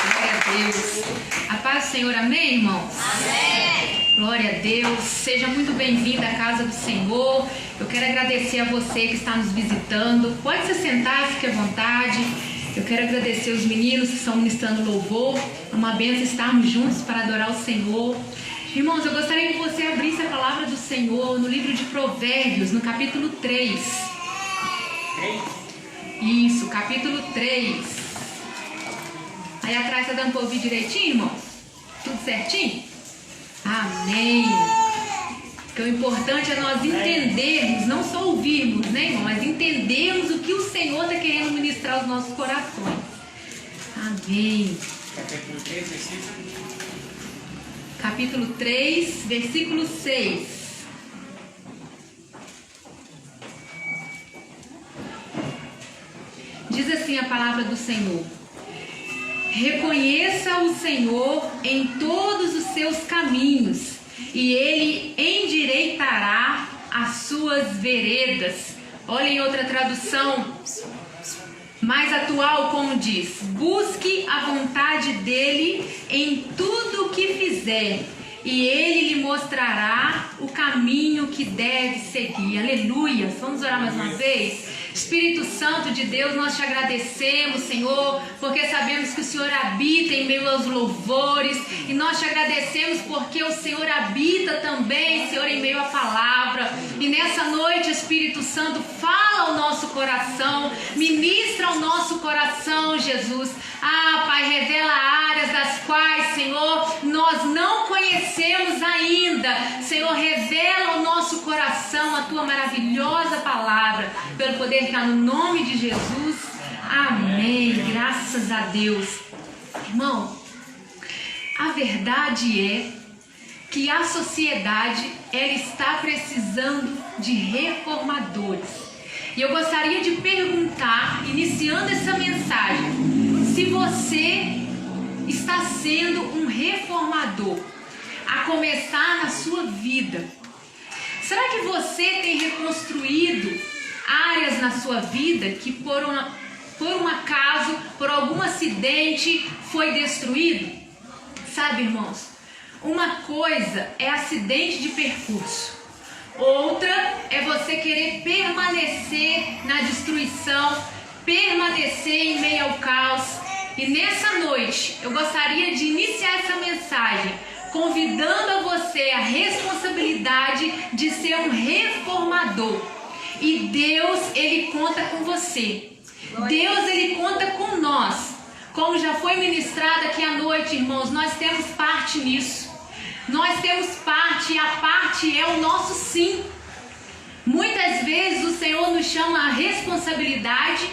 Glória a Deus. A paz do Senhor, amém, irmãos? Amém. Glória a Deus. Seja muito bem-vindo à casa do Senhor. Eu quero agradecer a você que está nos visitando. Pode se sentar, fique à vontade. Eu quero agradecer os meninos que estão ministrando louvor. É uma bênção estarmos juntos para adorar o Senhor. Irmãos, eu gostaria que você abrisse a palavra do Senhor no livro de Provérbios, no capítulo 3. Isso, capítulo 3. Aí atrás está dando para ouvir direitinho, irmãos? Tudo certinho? Amém. Porque o importante é nós entendermos, não só ouvirmos, né, irmão? Mas entendermos o que o Senhor está querendo ministrar aos nossos corações. Amém. Capítulo 3, versículo? Capítulo 3, versículo 6. Diz assim a palavra do Senhor: reconheça o Senhor em todos os seus caminhos, e Ele endireitará as suas veredas. Olha em outra tradução mais atual, como diz: busque a vontade dEle em tudo o que fizer, e Ele lhe mostrará o caminho que deve seguir. Aleluia! Vamos orar mais uma vez? Espírito Santo de Deus, nós te agradecemos, Senhor, porque sabemos que o Senhor habita em meio aos louvores, e nós te agradecemos porque o Senhor habita também, Senhor, em meio à palavra. E nessa noite, Espírito Santo, fala ao nosso coração, ministra ao nosso coração, Jesus. Pai, revela áreas das quais, Senhor, nós não conhecemos ainda. Senhor, revela ao nosso coração a tua maravilhosa palavra, pelo poder que há no nome de Jesus. Amém. Graças a Deus. Irmão, a verdade é que a sociedade, ela está precisando de reformadores. E eu gostaria de perguntar, iniciando essa mensagem, se você está sendo um reformador, a começar na sua vida. Será que você tem reconstruído áreas na sua vida que por um acaso, por algum acidente, foi destruído? Sabe, irmãos, uma coisa é acidente de percurso, outra é você querer permanecer na destruição, permanecer em meio ao caos. E nessa noite eu gostaria de iniciar essa mensagem convidando a você a responsabilidade de ser um reformador. E Deus, Ele conta com você. Deus, Ele conta com nós. Como já foi ministrado aqui à noite, irmãos, nós temos parte nisso. Nós temos parte, e a parte é o nosso sim. Muitas vezes o Senhor nos chama a responsabilidade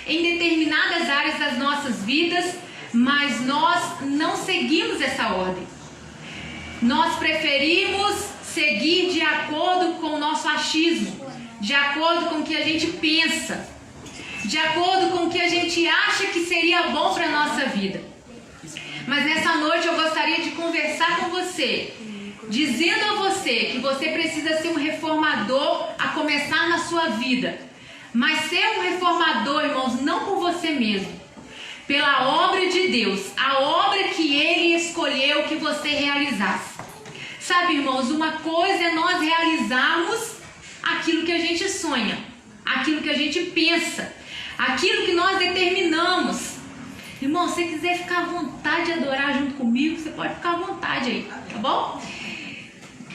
em determinadas áreas das nossas vidas, mas nós não seguimos essa ordem. Nós preferimos seguir de acordo com o nosso achismo, de acordo com o que a gente pensa, de acordo com o que a gente acha que seria bom para a nossa vida. Mas nessa noite eu gostaria de conversar com você, dizendo a você que você precisa ser um reformador a começar na sua vida. Mas ser um reformador, irmãos, não por você mesmo, pela obra de Deus, a obra que Ele escolheu que você realizasse. Sabe, irmãos, uma coisa é nós realizarmos aquilo que a gente sonha, aquilo que a gente pensa, aquilo que nós determinamos. Irmão, se você quiser ficar à vontade de adorar junto comigo, você pode ficar à vontade aí, tá bom?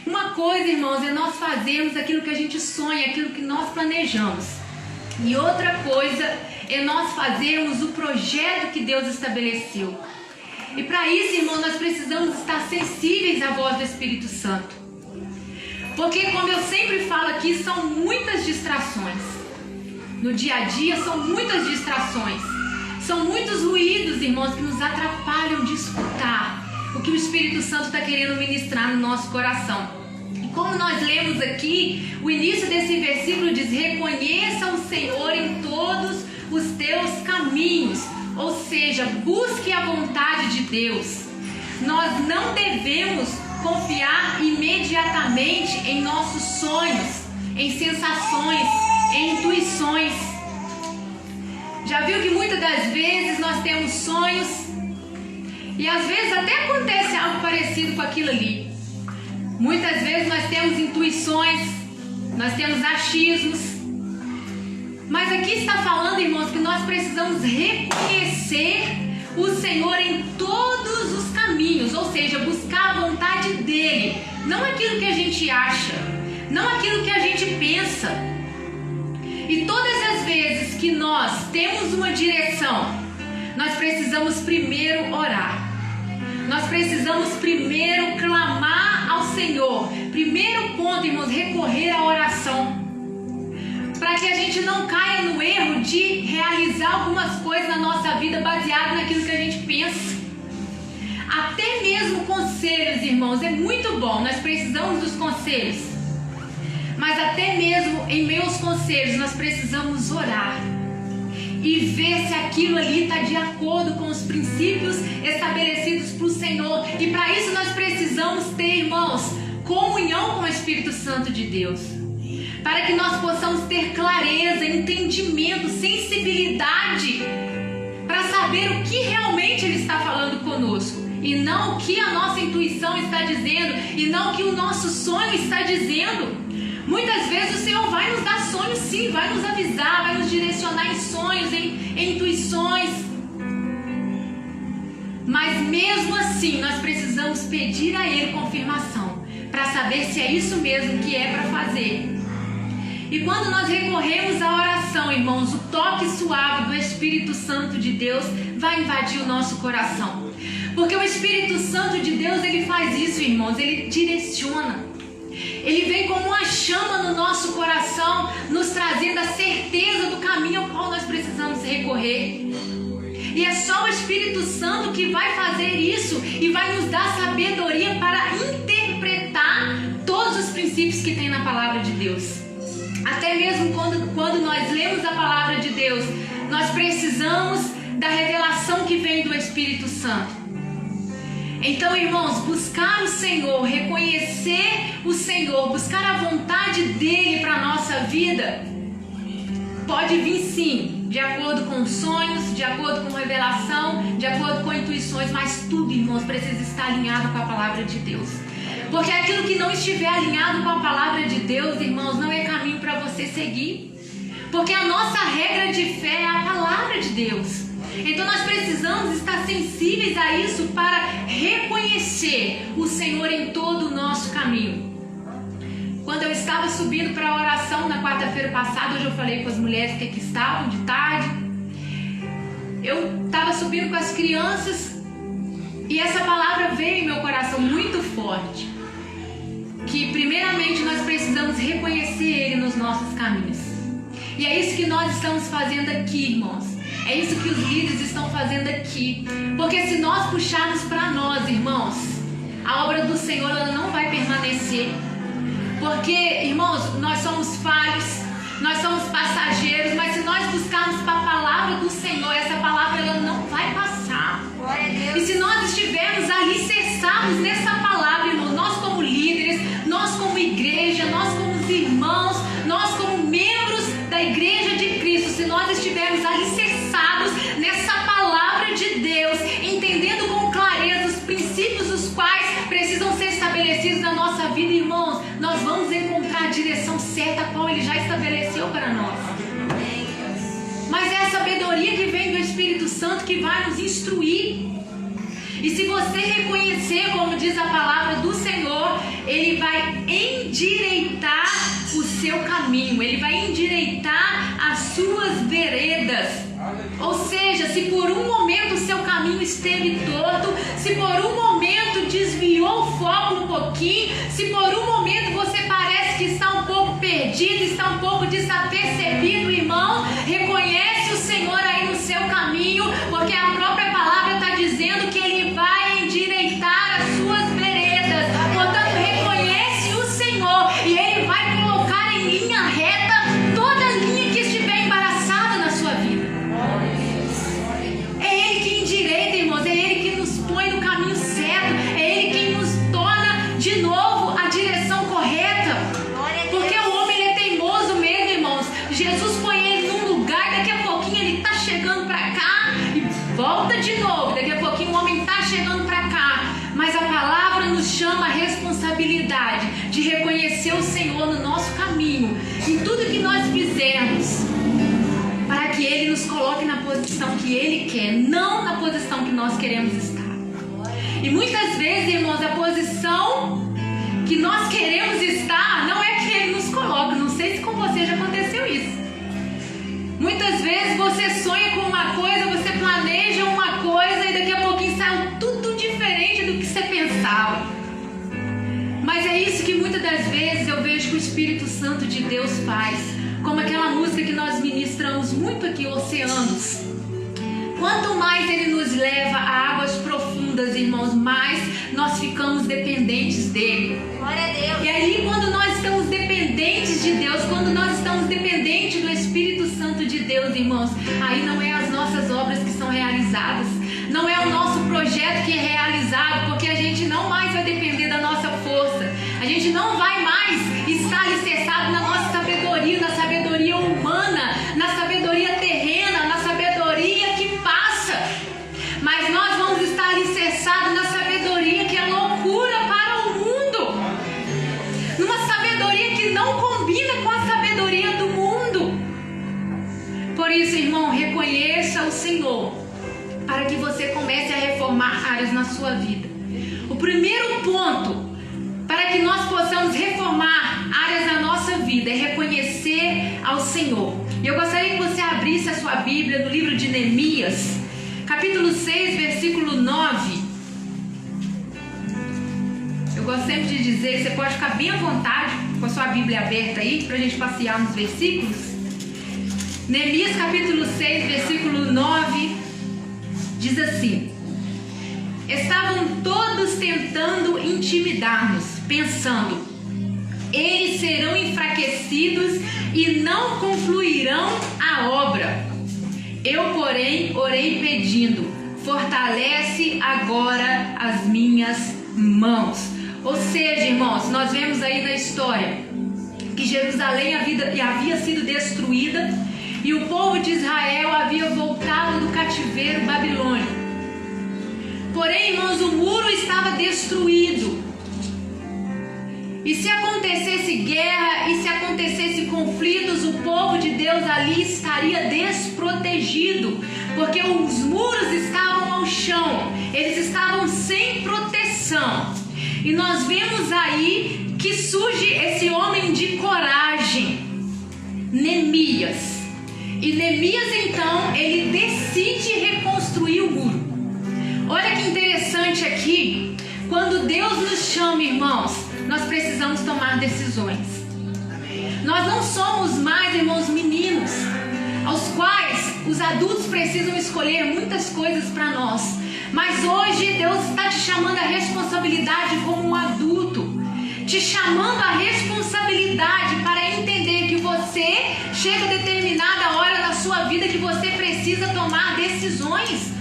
Uma coisa, irmãos, é nós fazermos aquilo que a gente sonha, aquilo que nós planejamos. E outra coisa é nós fazermos o projeto que Deus estabeleceu. E para isso, irmão, nós precisamos estar sensíveis à voz do Espírito Santo. Porque, como eu sempre falo aqui, são muitas distrações. No dia a dia são muitas distrações. São muitos ruídos, irmãos, que nos atrapalham de escutar o que o Espírito Santo está querendo ministrar no nosso coração. E como nós lemos aqui, o início desse versículo diz: reconheça o Senhor em todos os teus caminhos. Ou seja, busque a vontade de Deus. Nós não devemos confiar imediatamente em nossos sonhos, em sensações, em intuições. Já viu que muitas das vezes nós temos sonhos E às vezes até acontece algo parecido com aquilo ali. Muitas vezes nós temos intuições, nós temos achismos. Mas aqui está falando, irmãos, que nós precisamos reconhecer o Senhor em todos os caminhos, ou seja, buscar a vontade dEle, não aquilo que a gente acha, não aquilo que a gente pensa. E todas as vezes que nós temos uma direção, nós precisamos primeiro orar. Nós precisamos primeiro clamar ao Senhor. Primeiro ponto, irmãos, recorrer à oração. Para que a gente não caia no erro de realizar algumas coisas na nossa vida baseado naquilo que a gente pensa. Até mesmo conselhos, irmãos, é muito bom. Nós precisamos dos conselhos. Mas até mesmo em meio aos conselhos, nós precisamos orar e ver se aquilo ali está de acordo com os princípios estabelecidos para o Senhor. E para isso nós precisamos ter, irmãos, comunhão com o Espírito Santo de Deus, para que nós possamos ter clareza, entendimento, sensibilidade, para saber o que realmente Ele está falando conosco, e não o que a nossa intuição está dizendo, e não o que o nosso sonho está dizendo. Muitas vezes o Senhor vai nos dar sonhos, sim, vai nos avisar, vai nos direcionar em sonhos, em intuições. Mas mesmo assim, nós precisamos pedir a Ele confirmação, para saber se é isso mesmo que é para fazer. E quando nós recorremos à oração, irmãos, o toque suave do Espírito Santo de Deus vai invadir o nosso coração. Porque o Espírito Santo de Deus, ele faz isso, irmãos, ele direciona. Ele vem como uma chama no nosso coração, nos trazendo a certeza do caminho ao qual nós precisamos recorrer. E é só o Espírito Santo que vai fazer isso e vai nos dar sabedoria para interpretar todos os princípios que tem na palavra de Deus. Até mesmo quando nós lemos a palavra de Deus, nós precisamos da revelação que vem do Espírito Santo. Então, irmãos, buscar o Senhor, reconhecer o Senhor, buscar a vontade dEle para a nossa vida, pode vir sim, de acordo com sonhos, de acordo com revelação, de acordo com intuições, mas tudo, irmãos, precisa estar alinhado com a palavra de Deus. Porque aquilo que não estiver alinhado com a palavra de Deus, irmãos, não é caminho para você seguir. Porque a nossa regra de fé é a palavra de Deus. Então nós precisamos estar sensíveis a isso para reconhecer o Senhor em todo o nosso caminho. Quando eu estava subindo para a oração na quarta-feira passada, hoje eu falei com as mulheres que aqui estavam de tarde, eu estava subindo com as crianças e essa palavra veio em meu coração muito forte, que primeiramente nós precisamos reconhecer Ele nos nossos caminhos. E é isso que nós estamos fazendo aqui, irmãos. É isso que os líderes estão fazendo aqui. Porque se nós puxarmos para nós, irmãos, a obra do Senhor ela não vai permanecer. Porque, irmãos, nós somos falhos, nós somos passageiros, mas se nós buscarmos para a palavra do Senhor, essa palavra ela não vai passar. E se nós estivermos alicerçados nessa palavra, irmãos, nós como líderes, nós como igreja, nós como irmãos, nós como membros da igreja de Cristo, se nós estivermos alicerçados nessa palavra de Deus, entendendo com clareza os princípios os quais precisam ser estabelecidos na nossa vida, irmãos, nós vamos encontrar a direção certa a qual Ele já estabeleceu para nós. Mas é a sabedoria que vem do Espírito Santo que vai nos instruir. E se você reconhecer, como diz a palavra do Senhor, Ele vai endireitar o seu caminho, Ele vai endireitar as suas veredas. Ou seja, se por um momento o seu caminho esteve torto, se por um momento desviou o foco um pouquinho, se por um momento você parece que está um pouco perdido, está um pouco desapercebido, irmão, reconhece o Senhor aí no seu caminho, porque a própria palavra está dizendo que Ele vai endireitar as suas veredas. Portanto, reconhece o Senhor e Ele vai colocar em linha reta toda a linha que estiver embaraçada na sua vida. É Ele que endireita, irmãos, é Ele que nos põe no caminho certo, é Ele quem nos torna de novo a direção correta. Porque o homem ele é teimoso mesmo, irmãos. Jesus põe ele num lugar, daqui a pouquinho ele está chegando para cá e volta de novo. chegando para cá, mas a palavra nos chama a responsabilidade de reconhecer o Senhor no nosso caminho, em tudo que nós fizermos, para que Ele nos coloque na posição que Ele quer, não na posição que nós queremos estar. E muitas vezes, irmãos, a posição que nós queremos estar não é que Ele nos coloca. Não sei se com você já aconteceu isso. Muitas vezes você sonha com uma coisa, você planeja uma coisa e daqui a pouquinho sai tudo diferente do que você pensava. Mas é isso que muitas das vezes eu vejo que o Espírito Santo de Deus faz. Como aquela música que nós ministramos muito aqui, Oceanos. Quanto mais Ele nos leva a águas profundas, irmãos, mais nós ficamos dependentes dEle. Glória a Deus. E aí, quando nós estamos dependentes de Deus, quando nós estamos dependentes do Espírito Santo de Deus, irmãos, aí não é as nossas obras que são realizadas, não é o nosso projeto que é realizado, porque a gente não mais vai depender da nossa força, a gente não vai mais estar alicerçado na nossa sabedoria, na sabedoria humana, na sabedoria terrena, na sabedoria que passa, mas nós vamos estar alicerçados na sabedoria que é loucura para o mundo, numa sabedoria que não combina com a sabedoria do mundo. Por isso, irmão, reconheça o Senhor para que você comece a reformar áreas na sua vida. O primeiro ponto para que nós possamos reformar áreas da nossa vida é reconhecer ao Senhor. E eu gostaria que você abrisse a sua Bíblia no livro de Neemias, capítulo 6, versículo 9. Eu gosto sempre de dizer que você pode ficar bem à vontade com a sua Bíblia aberta aí, para a gente passear nos versículos. Neemias capítulo 6, versículo 9, diz assim: estavam todos tentando intimidar-nos, pensando, eles serão enfraquecidos e não concluirão a obra. Eu, porém, orei pedindo, fortalece agora as minhas mãos. Ou seja, irmãos, nós vemos aí na história que Jerusalém havia sido destruída e o povo de Israel havia voltado do cativeiro babilônico. Porém, irmãos, o muro estava destruído. E se acontecesse guerra e se acontecesse conflitos, o povo de Deus ali estaria desprotegido, porque os muros estavam ao chão, eles estavam sem proteção. E nós vemos aí que surge esse homem de coragem, Neemias. E Neemias, então, ele decide reconstruir o muro. Olha que interessante aqui, quando Deus nos chama, irmãos, nós precisamos tomar decisões. Nós não somos mais, irmãos, meninos, aos quais os adultos precisam escolher muitas coisas para nós. Mas hoje Deus está te chamando a responsabilidade como um adulto, te chamando a responsabilidade para entender que você chega a determinada hora da sua vida que você precisa tomar decisões.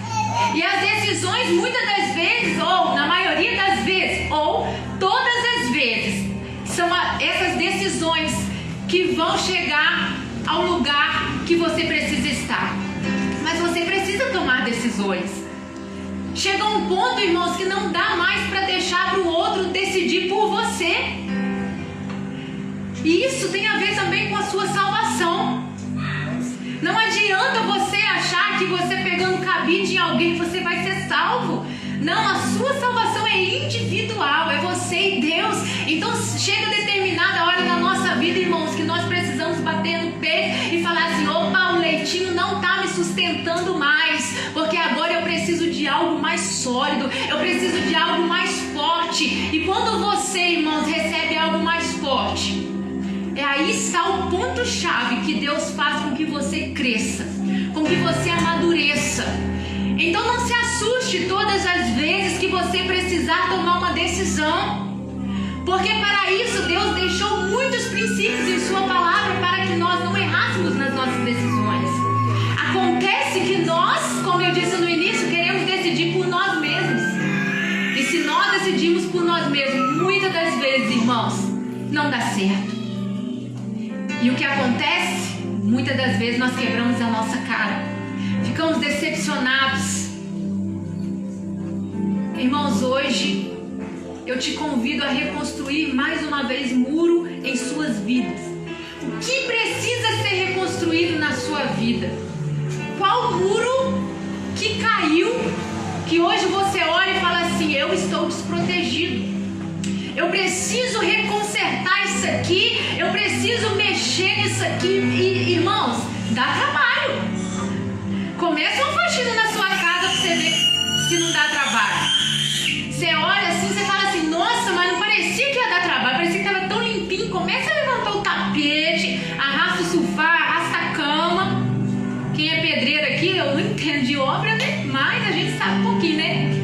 E as decisões, muitas das vezes, ou na maioria das vezes, ou todas as vezes, são essas decisões que vão chegar ao lugar que você precisa estar. Mas você precisa tomar decisões. Chega um ponto, irmãos, que não dá mais para deixar para o outro decidir por você. E isso tem a ver também com a sua salvação. Não adianta você achar que você pegando cabide em alguém você vai ser salvo. Não, a sua salvação é individual, é você e Deus. Então chega determinada hora na nossa vida, irmãos, que nós precisamos bater no peito e falar assim: opa, o leitinho não está me sustentando mais, porque agora eu preciso de algo mais sólido, eu preciso de algo mais forte. E quando você, irmãos, recebe algo mais forte, aí está o ponto-chave que Deus faz com que você cresça, com que você amadureça. Então não se assuste todas as vezes que você precisar tomar uma decisão, porque para isso Deus deixou muitos princípios em sua palavra para que nós não errássemos nas nossas decisões. Acontece que nós, como eu disse no início, queremos decidir por nós mesmos. E se nós decidimos por nós mesmos, muitas das vezes, irmãos, não dá certo. E o que acontece? Muitas das vezes nós quebramos a nossa cara, ficamos decepcionados. Irmãos, hoje eu te convido a reconstruir mais uma vez muro em suas vidas. O que precisa ser reconstruído na sua vida? Qual muro que caiu, que hoje você olha e fala assim: eu estou desprotegido, eu preciso reconsertar isso aqui, eu preciso mexer nisso aqui. E, irmãos, dá trabalho. Começa uma faxina na sua casa para você ver se não dá trabalho. Você olha assim, você fala assim: nossa, mas não parecia que ia dar trabalho, parecia que estava tão limpinho. Começa a levantar o tapete, arrasta o sofá, arrasta a cama. Quem é pedreiro aqui, eu não entendo de obra, né? Mas a gente sabe um pouquinho, né?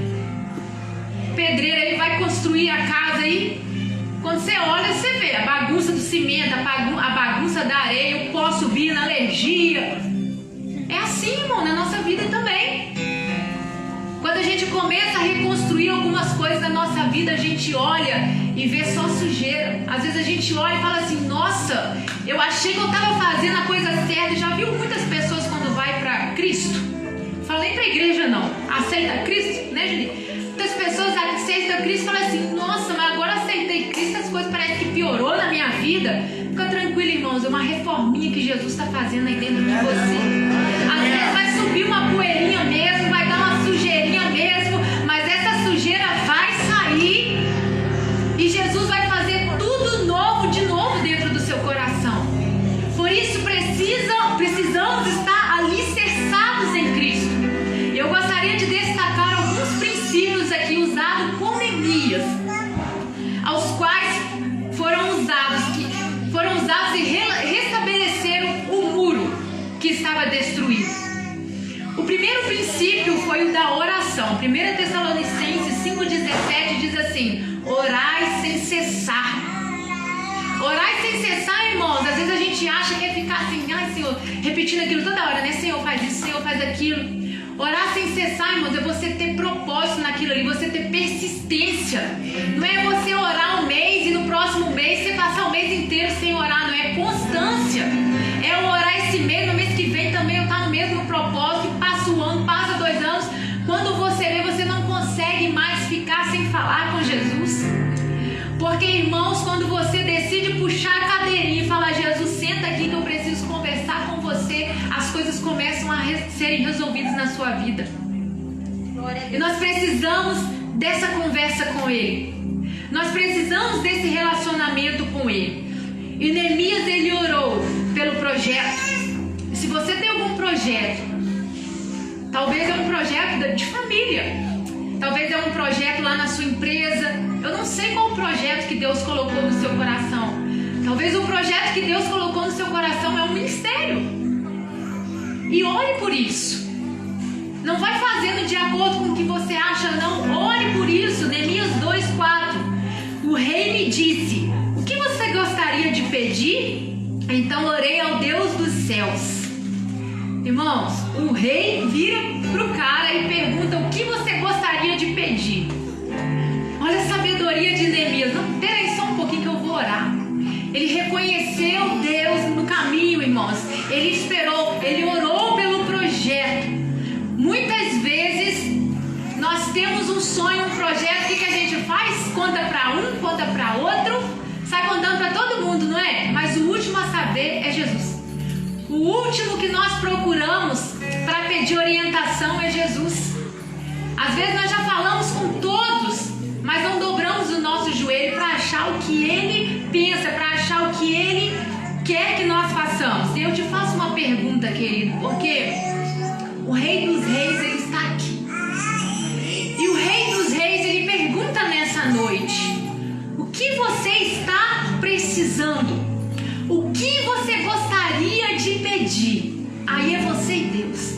Pedreiro, ele vai construir a casa aí. Quando você olha, você vê a bagunça do cimento, a bagunça da areia, o pó subindo, a alergia. É assim, irmão, na nossa vida também. Quando a gente começa a reconstruir algumas coisas da nossa vida, a gente olha e vê só sujeira. Às vezes a gente olha e fala assim: nossa, eu achei que eu estava fazendo a coisa certa. Já viu muitas pessoas quando vai para Cristo? Falei para a igreja não, aceita Cristo, né, Julie? Muitas pessoas aceitam Cristo e falam assim: nossa, mas agora aceitei Cristo, as coisas parecem que piorou na minha vida. Fica tranquilo, irmãos, é uma reforminha que Jesus está fazendo aí dentro de você. Às vezes vai subir uma poeirinha mesmo, vai dar uma sujeirinha mesmo, mas essa sujeira vai sair e Jesus vai fazer tudo novo de novo dentro do seu coração. Por isso precisamos estar alicerçados em Cristo. Eu gostaria de destacar alguns princípios aqui usados com Neemias, aos quais foram usados e restabeleceram o muro que estava destruído. O primeiro princípio foi o da oração. 1 Tessalonicenses 5,17 diz assim: orai sem cessar. Orai sem cessar, irmãos. Às vezes a gente acha que é ficar assim: ai, Senhor, repetindo aquilo toda hora, né? Senhor, faz isso, Senhor, faz aquilo. Orar sem cessar, irmãos, é você ter propósito naquilo ali, você ter persistência. Não é você orar um mês e no próximo mês você passar o mês inteiro sem orar, não é constância. É eu orar esse mês, no mês que vem também eu estar no mesmo propósito, e passa um ano, passa 2 anos. Quando você vê, você não consegue mais ficar sem falar com Jesus. Porque, irmãos, quando você decide puxar a cadeirinha e falar: Jesus, senta aqui que eu preciso conversar com você, as coisas começam a serem resolvidas na sua vida. E nós precisamos dessa conversa com Ele. Nós precisamos desse relacionamento com Ele. E Neemias, ele orou pelo projeto. Se você tem algum projeto, talvez é um projeto de família, talvez é um projeto lá na sua empresa. Eu não sei qual o projeto que Deus colocou no seu coração. Talvez o projeto que Deus colocou no seu coração é um ministério. E ore por isso. Não vai fazendo de acordo com o que você acha, não. Ore por isso. Neemias 2:4. O rei me disse: o que você gostaria de pedir? Então orei ao Deus dos céus. Irmãos, o rei vira pro cara e pergunta: o que você gostaria de pedir? Olha a sabedoria de Neemias. Não, peraí só um pouquinho que eu vou orar. Ele reconheceu Deus no caminho, irmãos. Ele esperou, ele orou pelo projeto. Muitas vezes nós temos um sonho, um projeto. O que a gente faz? Conta para um, conta para outro, sai contando para todo mundo, não é? Mas o último a saber é Jesus. O último que nós procuramos para pedir orientação é Jesus. Às vezes nós já falamos com todos, mas não dobramos o nosso joelho para achar o que Ele pensa, para achar o que Ele quer que nós façamos. E eu te faço uma pergunta, querido, porque o Rei dos Reis, Ele está aqui. E o Rei dos Reis, Ele pergunta nessa noite: o que você está precisando? O que você gostaria de pedir? Aí é você e Deus.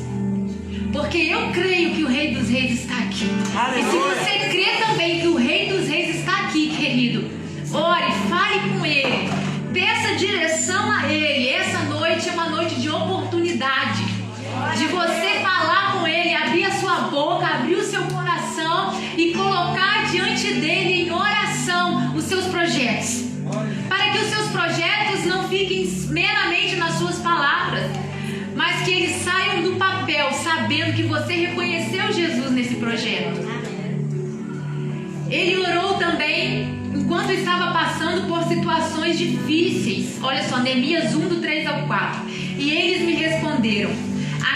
Porque eu creio que o Rei dos Reis está aqui. Aleluia. E se você crê também que o Rei dos Reis está aqui, querido, ore, fale com Ele, peça direção a Ele. Essa noite é uma noite de oportunidade, de você falar com Ele, abrir a sua boca, abrir o seu coração e colocar diante dEle em oração os seus projetos, para que os seus projetos não fiquem meramente nas suas palavras, mas que eles saiam do papel sabendo que você reconheceu Jesus nesse projeto. Ele orou também enquanto estava passando por situações difíceis. Olha só, Neemias 1, do 3 ao 4. E eles me responderam: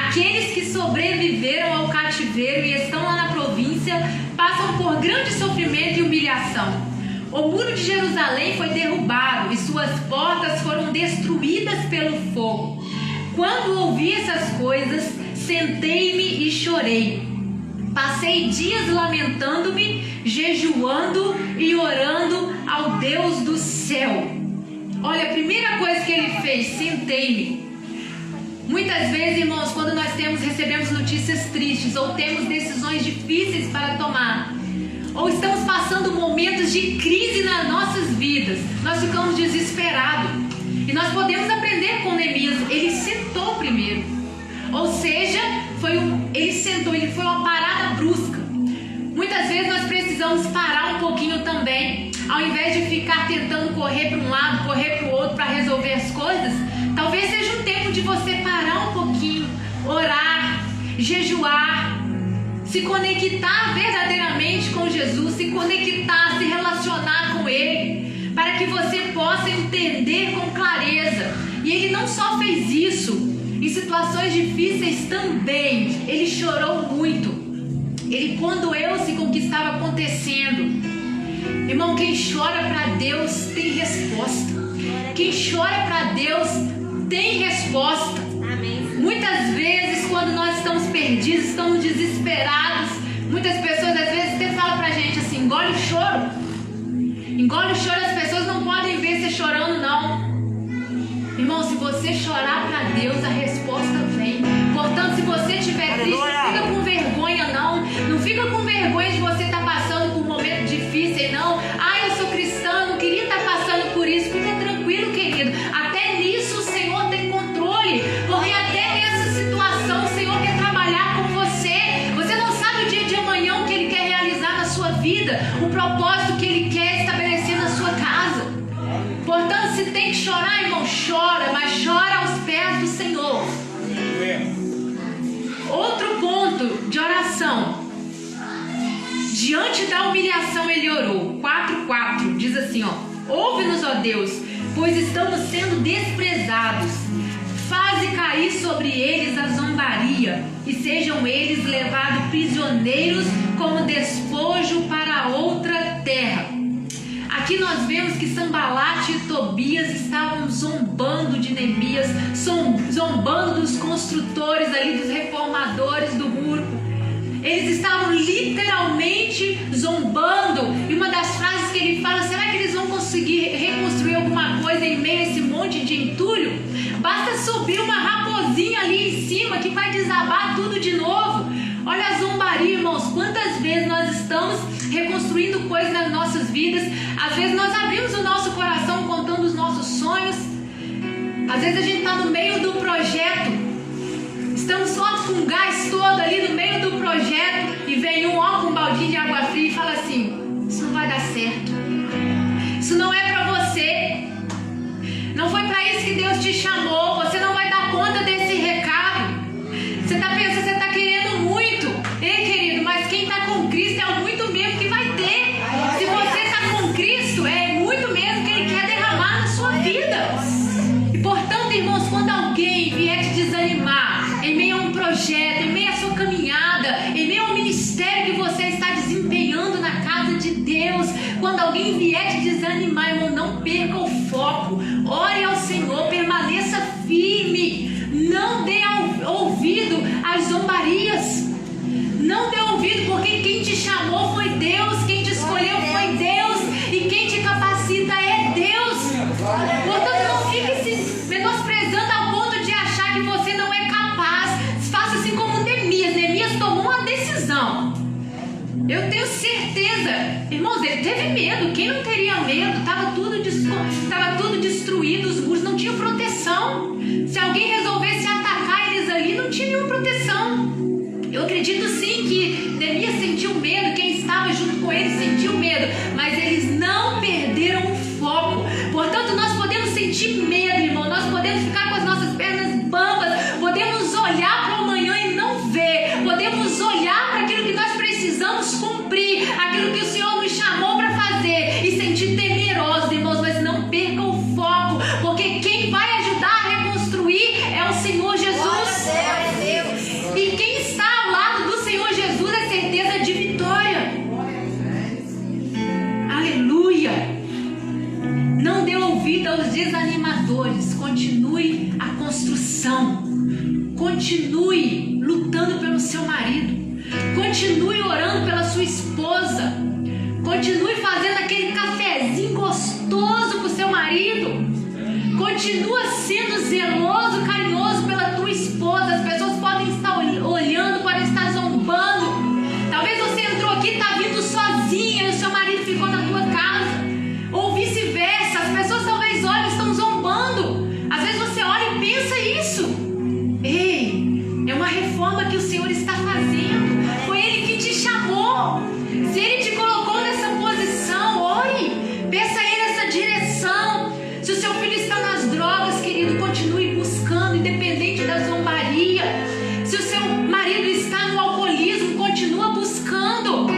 aqueles que sobreviveram ao cativeiro e estão lá na província passam por grande sofrimento e humilhação. O muro de Jerusalém foi derrubado e suas portas foram destruídas pelo fogo. Quando ouvi essas coisas, sentei-me e chorei. Passei dias lamentando-me, jejuando e orando ao Deus do céu. Olha, a primeira coisa que ele fez, sentei-me. Muitas vezes, irmãos, quando nós recebemos notícias tristes ou temos decisões difíceis para tomar, ou estamos passando momentos de crise nas nossas vidas, nós ficamos desesperados. E nós podemos aprender com Neemias. Ele sentou primeiro. Ou seja, ele sentou, ele foi uma parada brusca. Muitas vezes nós precisamos parar um pouquinho também. Ao invés de ficar tentando correr para um lado, correr para o outro para resolver as coisas, talvez seja um tempo de você parar um pouquinho, orar, jejuar, se conectar verdadeiramente com Jesus, se conectar, se relacionar com Ele, para que você possa entender com clareza. E ele não só fez isso, em situações difíceis também, ele chorou muito. Ele condoeu-se com o que estava acontecendo. Irmão, quem chora para Deus tem resposta. Quem chora para Deus tem resposta. Muitas vezes, quando nós estamos perdidos, estamos desesperados, muitas pessoas às vezes até falam pra gente assim: engole o choro. Engole o choro, as pessoas não podem ver você chorando, não. Irmão, se você chorar para Deus, a resposta vem. Portanto, se você estiver triste, não fica com vergonha, não. Não fica com vergonha de você estar passando por um momento difícil, não. Ah, eu sou cristã, não queria estar passando por isso. Fica tranquilo, querido. Até nisso o Senhor tem controle. Porque até nessa situação o Senhor quer trabalhar com você. Você não sabe o dia de amanhã o que Ele quer realizar na sua vida, o propósito que Ele quer estabelecer na sua casa. Portanto, se tem que chorar, irmão, chora, mas chora aos pés do Senhor. Outro ponto de oração. Diante da humilhação ele orou. 4:4 diz assim, ó: ouve-nos, ó Deus, pois estamos sendo desprezados. Faze cair sobre eles a zombaria, e sejam eles levados prisioneiros como despojo para outra terra. Aqui nós vemos que Sambalate e Tobias estavam zombando de Neemias, zombando dos construtores ali, dos reformadores do muro. Eles estavam literalmente zombando. E uma das frases que ele fala: será que eles vão conseguir reconstruir alguma coisa em meio a esse monte de entulho? Basta subir uma raposinha ali em cima que vai desabar tudo de novo. Olha a zombaria, irmãos. Quantas vezes nós estamos reconstruindo coisas nas nossas vidas? Às vezes nós abrimos o nosso coração contando os nossos sonhos. Às vezes a gente está no meio do projeto, estamos só com o gás todo ali no meio do projeto, e vem com um baldinho de água fria e fala assim: isso não vai dar certo, isso não é para você, não foi para isso que Deus te chamou, você não vai dar conta desse recado. Você está pensando, você está querendo muito. Ei, querido, mas quem está com Cristo é o muito mesmo que vai ter. Se você está com Cristo, é muito mesmo que Ele quer derramar na sua vida. E portanto, irmãos, quando alguém vier te desanimar em meio a um projeto, em meio à sua caminhada, em meio ao ministério que você está desempenhando na casa de Deus, quando alguém vier te desanimar, irmão, não perca o foco. Ore ao Senhor, permaneça firme. Não dê ouvido às zombarias. Não dê ouvido, porque quem te chamou foi Deus, quem te escolheu foi Deus, e quem te capacita é Deus. Portanto, não fique se menosprezando ao ponto de achar que você não é capaz. Faça assim como Neemias. Neemias tomou uma decisão. Eu tenho certeza, irmãos, ele teve medo. Quem não teria medo? Estava tudo destruído, os muros não tinham proteção. Se alguém resolvesse atacar eles ali, não tinha nenhuma proteção. Eu acredito sim que Neemias sentiu medo, quem estava junto com ele sentiu medo, mas eles não perderam o foco. Portanto, nós podemos sentir medo, irmão, nós podemos ficar com as nossas pernas bambas, podemos olhar para o amanhã e não ver, podemos olhar para aquilo que nós precisamos cumprir, aquilo que o Senhor nos chamou pelos desanimadores, continue a construção. Continue lutando pelo seu marido. Continue orando pela sua esposa. Continue fazendo aquele cafezinho gostoso pro seu marido. Continua sendo zeloso, carinhoso pela tua esposa. As pessoas podem estar olhando, podem estar zombando. Talvez você entrou aqui e está vindo sozinha e o seu marido ficou na tua casa. Ou vice-versa. As pessoas talvez olhem e estão zombando. Às vezes você olha e pensa isso. Ei, é uma reforma que o Senhor está fazendo. Foi Ele que te chamou. Se Ele te colocou nessa posição, ore. Peça a Ele essa direção. Se o seu filho está nas drogas, querido, continue buscando, independente da zombaria. Se o seu marido está no alcoolismo, continua buscando.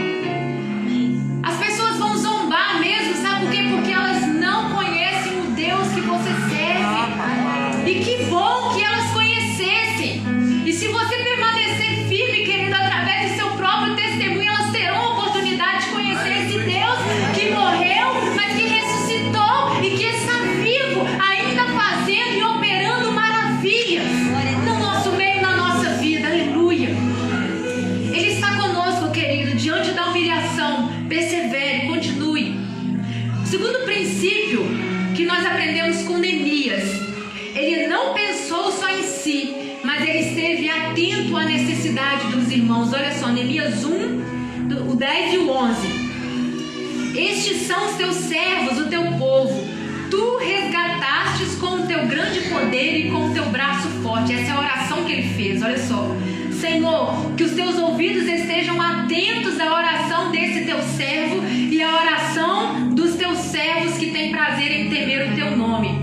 As pessoas vão zombar mesmo, sabe por quê? Porque elas não conhecem o Deus que você serve. E que bom que elas conhecessem. E se você permanecer firme, querido, através do seu próprio testemunho, elas terão a oportunidade de conhecer esse Deus que morreu, mas que ressuscitou e que está vivo, ainda fazendo e operando maravilhas no nosso meio, na nossa vida. Aleluia. Ele está conosco, querido, diante da humilhação. Persevere, continue. O segundo princípio que nós aprendemos com Neemias: ele não pensou só em si, mas ele esteve atento à necessidade dos irmãos. Olha só, Neemias 1, o 10 e o 11. Estes são os teus servos, o teu povo. Tu resgatastes com o teu grande poder e com o teu braço forte. Essa é a oração que ele fez, olha só. Senhor, que os teus ouvidos estejam atentos à oração desse teu servo e à oração dos teus servos que têm prazer em temer o teu nome.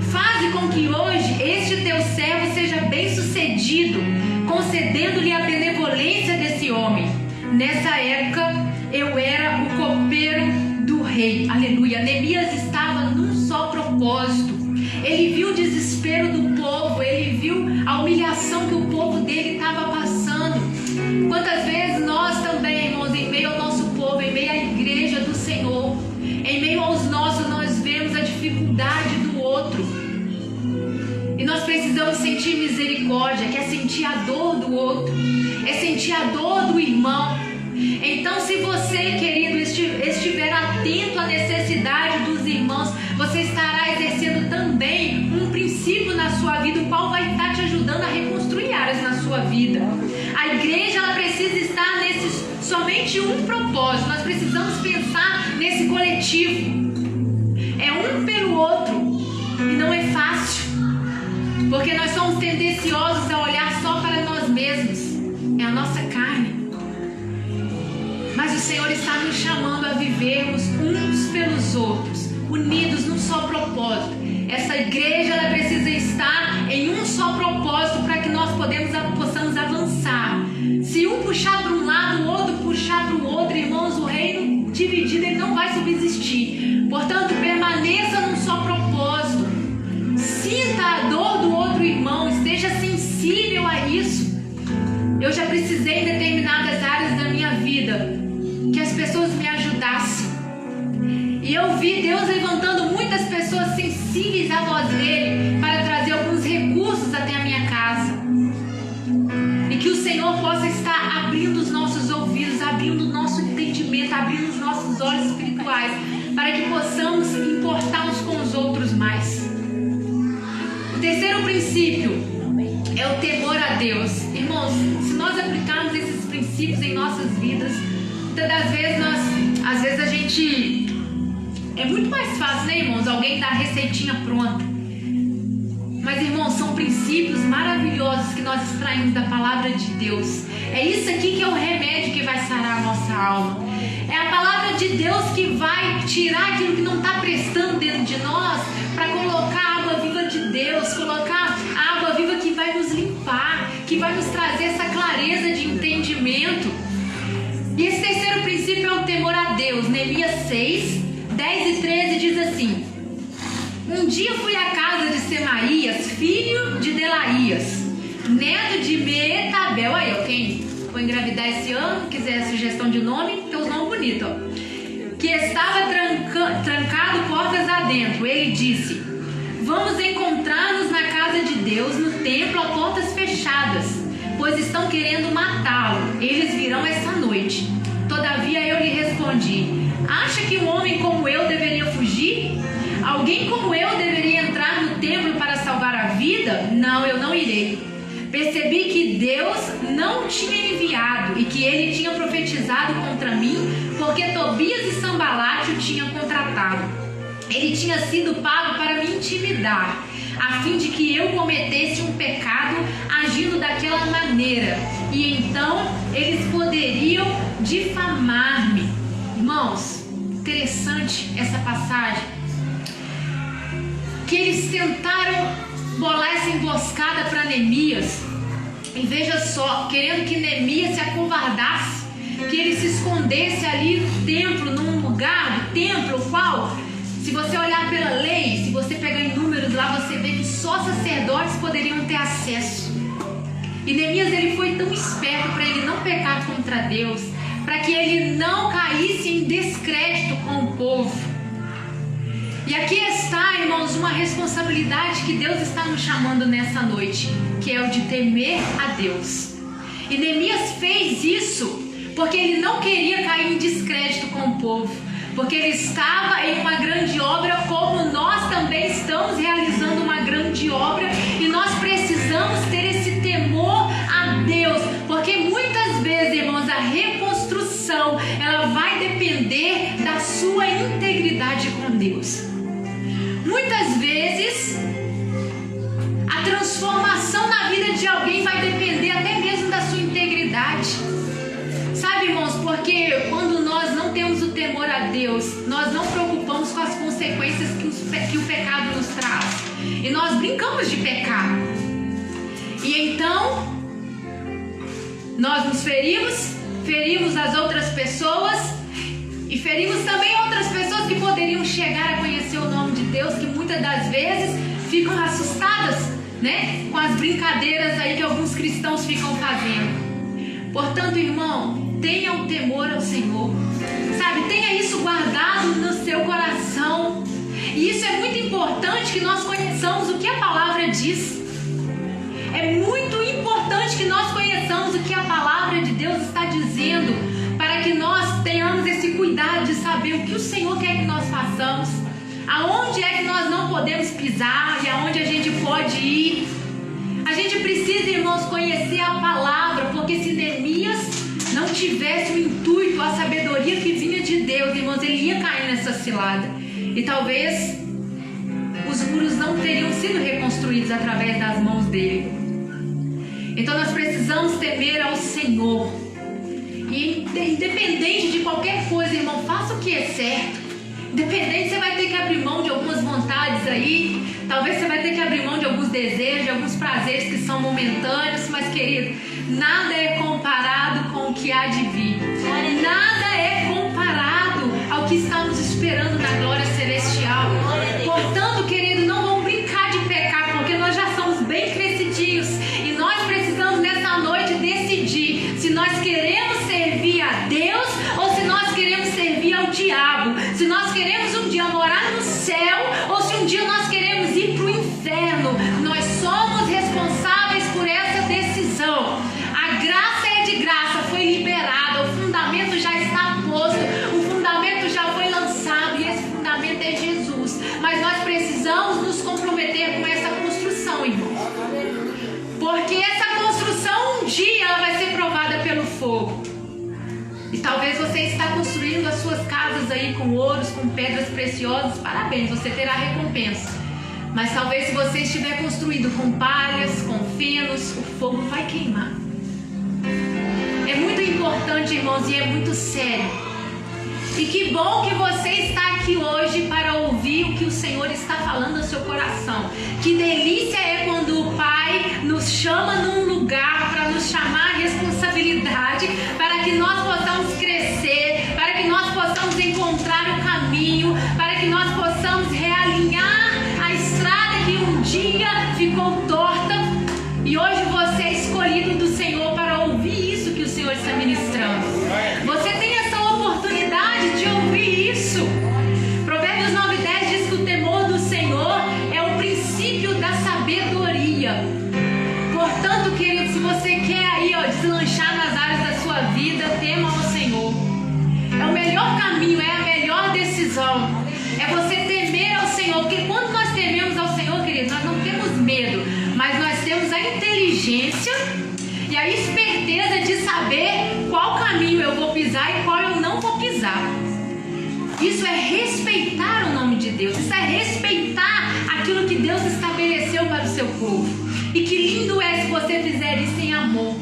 Faze com que hoje este teu servo seja bem sucedido, concedendo-lhe a benevolência desse homem. Nessa época eu era o copeiro do rei. Aleluia. Neemias estava num só propósito. Ele viu o desespero do povo, ele viu a humilhação que o povo dele estava passando. Quantas vezes nós também, irmãos, em meio ao nosso povo, em meio à igreja do Senhor, em meio aos nossos, nós vemos a dificuldade do outro. E nós precisamos sentir misericórdia, que é sentir a dor do outro, é sentir a dor do irmão. Então, se você, querido, estiver atento à necessidade dos irmãos, você estará exercendo também um princípio na sua vida, o qual vai estar te ajudando a reconstruir áreas na sua vida. A igreja, ela precisa estar nesse somente um propósito. Nós precisamos pensar nesse coletivo. É um pelo outro. E não é fácil, porque nós somos tendenciosos a olhar só para nós mesmos. É a nossa carne. Mas o Senhor está nos chamando a vivermos uns pelos outros, unidos num só propósito. Essa igreja, ela precisa estar em um só propósito para que nós possamos avançar. Se um puxar para um lado, o outro puxar para o outro, irmãos, o reino dividido ele não vai subsistir. Portanto, permaneça num só propósito. Sinta a dor do outro irmão, esteja sensível a isso. Eu já precisei em determinadas áreas da minha vida que as pessoas me ajudassem. E eu vi Deus levantando muitas pessoas sensíveis à voz dele para trazer alguns recursos até a minha casa. E que o Senhor possa estar abrindo os nossos ouvidos, abrindo o nosso entendimento, abrindo os nossos olhos espirituais, para que possamos importar uns com os outros mais. O terceiro princípio é o temor a Deus. Irmãos, se nós aplicarmos esses princípios em nossas vidas, muitas das vezes às vezes a gente... É muito mais fácil, né, irmãos? Alguém dá a receitinha pronta. Mas, irmãos, são princípios maravilhosos que nós extraímos da palavra de Deus. É isso aqui que é o remédio que vai sarar a nossa alma. É a palavra de Deus que vai tirar aquilo que não está prestando dentro de nós, para colocar a água viva de Deus, colocar a água viva que vai nos limpar, que vai nos trazer essa clareza de entendimento. E esse terceiro princípio é o temor a Deus. Neemias 6, 10 e 13 diz assim: um dia fui à casa de Semaías, filho de Delaías, neto de Meetabel. Aí, ó, quem for engravidar esse ano, quiser sugestão de nome, tem os nomes bonitos, ó. Que estava trancado portas adentro. Ele disse: vamos encontrar-nos na casa de Deus, no templo, a portas fechadas, pois estão querendo matá-lo. Eles virão esta noite. Todavia eu lhe respondi: acha que um homem como eu deveria fugir? Alguém como eu deveria entrar no templo para salvar a vida? Não, eu não irei. Percebi que Deus não tinha enviado e que ele tinha profetizado contra mim, porque Tobias e Sambalate o tinham contratado. Ele tinha sido pago para me intimidar, a fim de que eu cometesse um pecado agindo daquela maneira, e então eles poderiam difamar-me. Irmãos, interessante essa passagem, que eles tentaram bolar essa emboscada para Neemias, e veja só, querendo que Neemias se acovardasse, que ele se escondesse ali no templo, num lugar do templo, qual, se você olhar pela lei, se você pegar em números lá, você vê que só sacerdotes poderiam ter acesso. E Neemias, ele foi tão esperto para ele não pecar contra Deus, para que ele não caísse em descrédito com o povo. E aqui está, irmãos, uma responsabilidade que Deus está nos chamando nessa noite, que é o de temer a Deus. E Neemias fez isso porque ele não queria cair em descrédito com o povo, porque ele estava em uma grande obra, como nós também estamos realizando uma grande obra, e nós precisamos ter esse temor a Deus, porque muitas vezes, irmãos, a reconstrução, ela vai depender da sua integridade com Deus. Muitas vezes a transformação na vida de alguém vai depender até mesmo da sua integridade. Sabe, irmãos, porque quando nós não temos o temor a Deus, nós não preocupamos com as consequências que o pecado nos traz, e nós brincamos de pecar, e então nós nos ferimos as outras pessoas, e ferimos também outras pessoas que poderiam chegar a conhecer o nome de Deus, que muitas das vezes ficam assustadas, né, com as brincadeiras aí que alguns cristãos ficam fazendo. Portanto, irmão, tenha o temor ao Senhor, sabe, tenha isso guardado no seu coração. E isso é muito importante, que nós conheçamos o que a palavra diz. É muito importante que nós conheçamos o que a palavra de Deus está dizendo, para que nós tenhamos esse cuidado de saber o que o Senhor quer que nós façamos, aonde é que nós não podemos pisar e aonde a gente pode ir. A gente precisa, irmãos, conhecer a palavra, porque se Neemias não tivesse o intuito, a sabedoria que vinha de Deus, irmãos, ele ia cair nessa cilada, e talvez os muros não teriam sido reconstruídos através das mãos dele. Então nós precisamos temer ao Senhor, e independente de qualquer coisa, irmão, faça o que é certo. Independente, você vai ter que abrir mão de algumas vontades aí, talvez você vai ter que abrir mão de alguns desejos, de alguns prazeres que são momentâneos, mas, querido, nada é comparado com o que há de vir. Nada é comparado ao que está nos esperando na glória celestial. Portanto, querido, não vamos brincar de pecar, porque nós já somos bem crescidinhos, e nós precisamos nessa noite decidir se nós queremos servir a Deus ou se nós queremos servir ao diabo, se nós queremos um dia morar no céu ou se um dia nós queremos ir para o inferno. Nós somos responsáveis por essa decisão. A graça é de graça, foi liberada, o fundamento já está posto, o fundamento já foi lançado, e esse fundamento é Jesus. Mas nós precisamos nos comprometer com essa construção, irmãos, porque essa construção um dia ela vai ser provada pelo fogo. E talvez você está construindo as suas casas aí com ouros, com pedras preciosas, parabéns, você terá recompensa. Mas talvez se você estiver construindo com palhas, com fenos, o fogo vai queimar. É muito importante, irmãos, e é muito sério. E que bom que você está aqui hoje para ouvir o que o Senhor está falando no seu coração. Que delícia é quando o Pai nos chama num lugar para nos chamar a responsabilidade, para que nós possamos crescer, para que nós possamos encontrar o caminho, para que nós possamos realinhar a estrada que um dia ficou torta. E hoje você é escolhido do Senhor para ouvir isso que o Senhor está ministrando. Você tem essa oportunidade de ouvir isso. Provérbios 9:10 diz que o temor do Senhor é o princípio melhor caminho, é a melhor decisão. É você temer ao Senhor, porque quando nós tememos ao Senhor, querido, nós não temos medo, mas nós temos a inteligência e a esperteza de saber qual caminho eu vou pisar e qual eu não vou pisar. Isso é respeitar o nome de Deus, isso é respeitar aquilo que Deus estabeleceu para o seu povo. E que lindo é se você fizer isso em amor.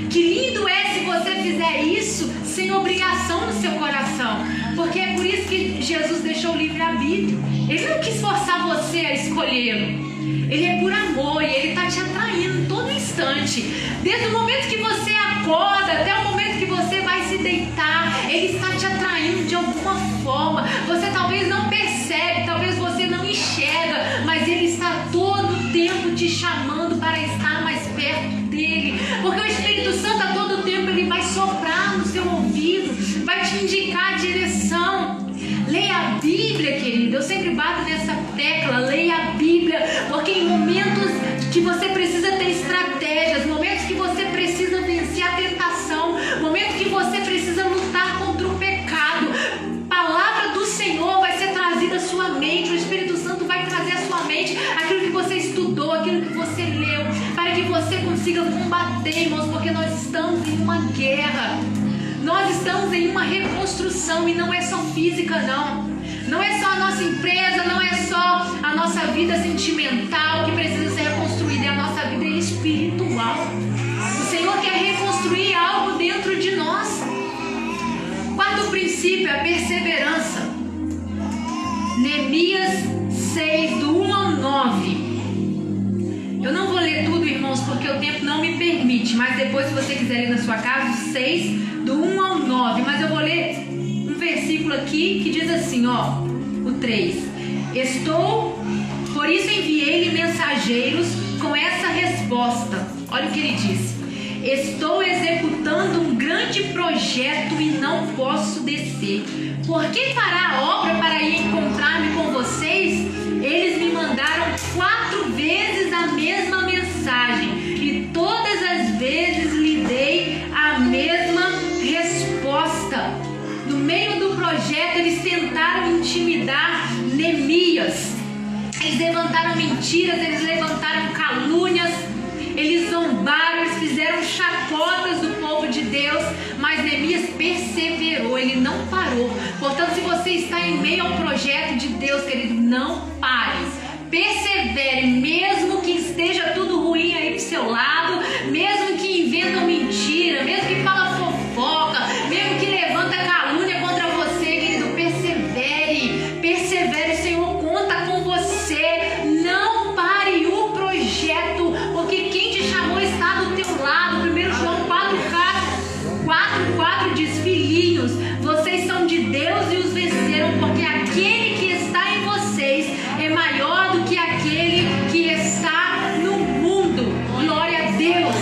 Que lindo é se você fizer isso sem obrigação no seu coração. Porque é por isso que Jesus deixou o livre-arbítrio. Ele não quis forçar você a escolhê-lo. Ele é por amor e ele está te atraindo todo instante. Desde o momento que você acorda até o momento que você vai se deitar, ele está te atraindo de alguma forma. Você talvez não percebe, talvez você não enxerga, mas ele está todo o tempo te chamando para estar mais perto dele. Porque o Espírito Santo a todo tempo ele vai soprar no seu ouvido, vai te indicar a direção. Leia a Bíblia, querido. Eu sempre bato nessa tecla. Leia a Bíblia, porque em momentos que você precisa ter estratégias, momentos que você precisa vencer a tentação, momentos que você precisa lutar contra o pecado, a palavra do Senhor vai ser trazida à sua mente. O Espírito Santo vai trazer à sua mente aquilo que você estudou, aquilo que você leu, para que você consiga combater, irmãos, porque nós estamos em uma guerra. Nós estamos em uma reconstrução e não é só física, não. Não é só a nossa empresa, não é só a nossa vida sentimental que precisa ser reconstruída, é a nossa vida espiritual. O Senhor quer reconstruir algo dentro de nós. Quarto princípio é a perseverança. Neemias 6, do 1 ao 9. Eu não vou ler tudo, irmãos, porque o tempo não me permite, mas depois, se você quiser ler na sua casa, 6, do 1 ao 9. Mas eu vou ler um versículo aqui que diz assim, ó, o 3. Por isso enviei-lhe mensageiros com essa resposta. Olha o que ele disse. Estou executando um grande projeto e não posso descer. Por que parar a obra para ir encontrar-me com vocês? Eles me mandaram 4 vezes a mesma mensagem e todas as vezes lhe dei a mesma resposta. No meio do projeto, eles tentaram intimidar Neemias. Eles levantaram mentiras, eles levantaram calúnias, eles zombaram, eles fizeram chacotas do povo de Deus, mas Neemias perseverou, ele não parou. Portanto, se você está em meio ao projeto de Deus, querido, não pare. Persevere, mesmo que esteja tudo ruim aí do seu lado, mesmo que inventam mentira, mesmo que fala fofoca, mesmo que levanta calúnia contra você, querido, persevere. Persevere, o Senhor conta com você. Não pare o projeto, porque quem te chamou está do teu lado. 1 João 4,4 diz: filhinhos, vocês são de Deus e os venceram, porque aquele que está em vocês é maior do que aquele que está no mundo. Glória a Deus.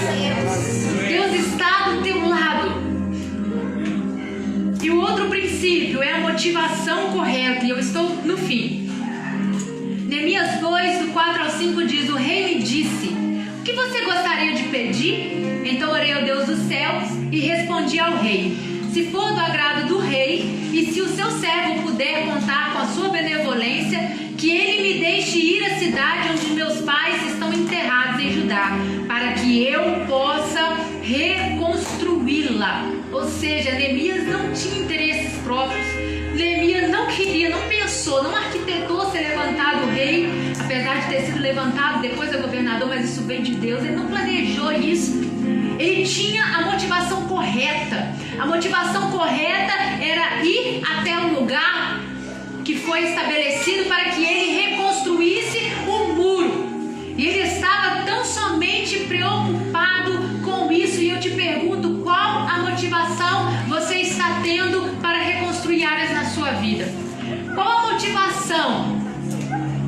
Deus está do teu lado. E o outro princípio é a motivação correta. E eu estou no fim. Neemias 2, do 4 ao 5 diz: o rei me disse: o que você gostaria de pedir? Então orei ao Deus dos céus e respondi ao rei: se for do agrado do rei, e se o seu servo puder contar com a sua benevolência, que ele me deixe ir à cidade onde meus pais estão enterrados em Judá, para que eu possa reconstruí-la. Ou seja, Neemias não tinha interesses próprios. Neemias não queria, não pensou, não arquitetou ser levantado rei, apesar de ter sido levantado depois do governador, mas isso veio de Deus. Ele não planejou isso. Ele tinha a motivação correta. A motivação correta era ir até um lugar que foi estabelecido para que ele reconstruísse o muro. E ele estava tão somente preocupado com isso. E eu te pergunto, qual a motivação você está tendo para reconstruir áreas na sua vida? Qual a motivação?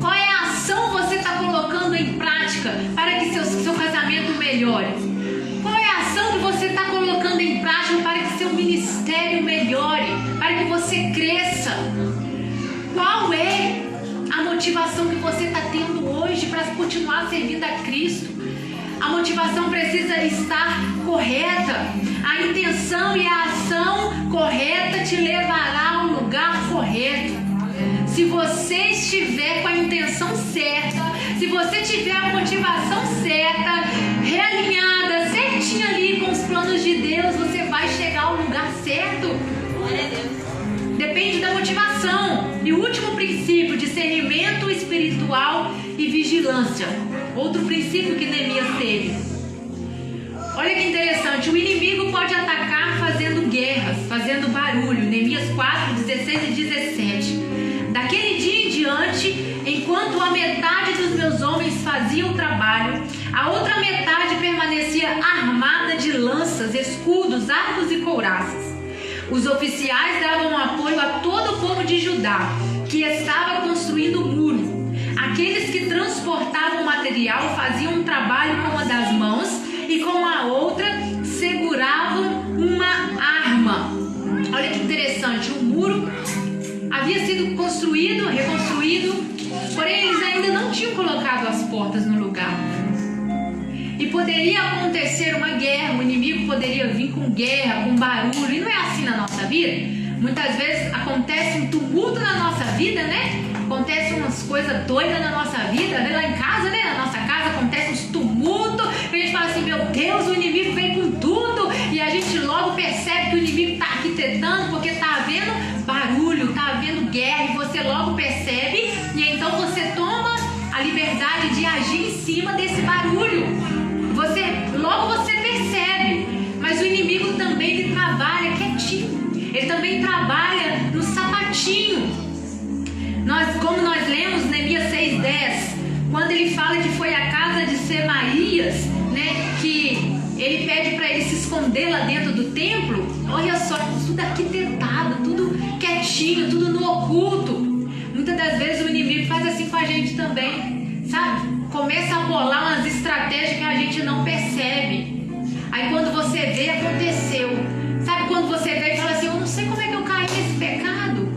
Qual é a ação que você está colocando em prática para que seu casamento melhore? Qual é a ação que você está colocando em prática para que seu ministério melhore, para que você cresça? Qual é a motivação que você está tendo hoje para continuar servindo a Cristo? A motivação precisa estar correta. A intenção e a ação correta te levará ao você estiver com a intenção certa, se você tiver a motivação certa, realinhada, certinha ali com os planos de Deus, você vai chegar ao lugar certo. Glória a Deus. Depende da motivação. E o último princípio, discernimento espiritual e vigilância. Outro princípio que Neemias teve. Olha que interessante, o inimigo pode atacar fazendo guerras, fazendo barulho. Neemias 4, 16 e 17. Daquele dia em diante, enquanto a metade dos meus homens fazia o trabalho, a outra metade permanecia armada de lanças, escudos, arcos e couraças. Os oficiais davam apoio a todo o povo de Judá, que estava construindo o muro. Aqueles que transportavam material faziam um trabalho com uma das mãos e com a outra seguravam uma arma. Olha que interessante, o muro havia sido construído, reconstruído, porém eles ainda não tinham colocado as portas no lugar. E poderia acontecer uma guerra, o inimigo poderia vir com guerra, com barulho, e não é assim na nossa vida? Muitas vezes acontece um tumulto na nossa vida, né? Acontece umas coisas doidas na nossa vida, lá em casa, né? Na nossa casa acontece uns tumultos, a gente fala assim, meu Deus, o inimigo vem com tudo, e a gente logo percebe que o inimigo está arquitetando, porque está havendo barulho, está havendo guerra, e você logo percebe, e então você toma a liberdade de agir em cima desse barulho. Logo você percebe, mas o inimigo também ele trabalha quietinho, ele também trabalha no sapatinho. Como nós lemos Neemias 6:10, quando ele fala que foi a casa de Semaías, né, que ele pede para ele se esconder lá dentro do templo. Olha só, tudo arquitetado, tudo quietinho, tudo no oculto. Muitas das vezes o inimigo faz assim com a gente também, sabe? Começa a bolar umas estratégias que a gente não percebe. Aí quando você vê, aconteceu. Sabe quando você vê e fala assim, eu não sei como é que eu caí nesse pecado.